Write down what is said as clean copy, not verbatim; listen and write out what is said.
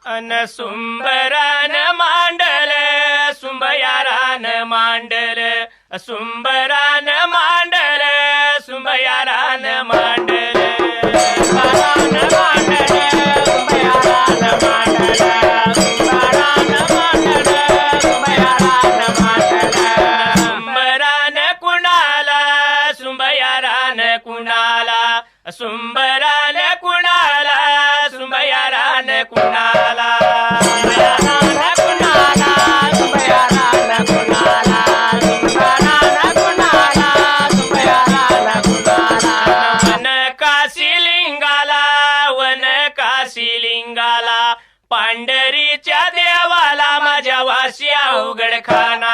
अन सुंबरान मांडल सुंबयारान मांडल सुंबरान मांडल सुंबयारान मांडल सुंबरान मांडल सुंबयारान मांडल सुंबरान मांडल सुंबयारान मांडल सुंबरान कुणाला सुंबयारान कुणाला सुंबरान कुणाला सुंबयारान कुणाला सुंबयारान कुणाला सुंबयारान कुणाला सुंबयारान कुणाला सुंबयारान कुणाला वन काशी लिंगाला पांढरीच्या देवाला माझ्या वाशी अवघड खाना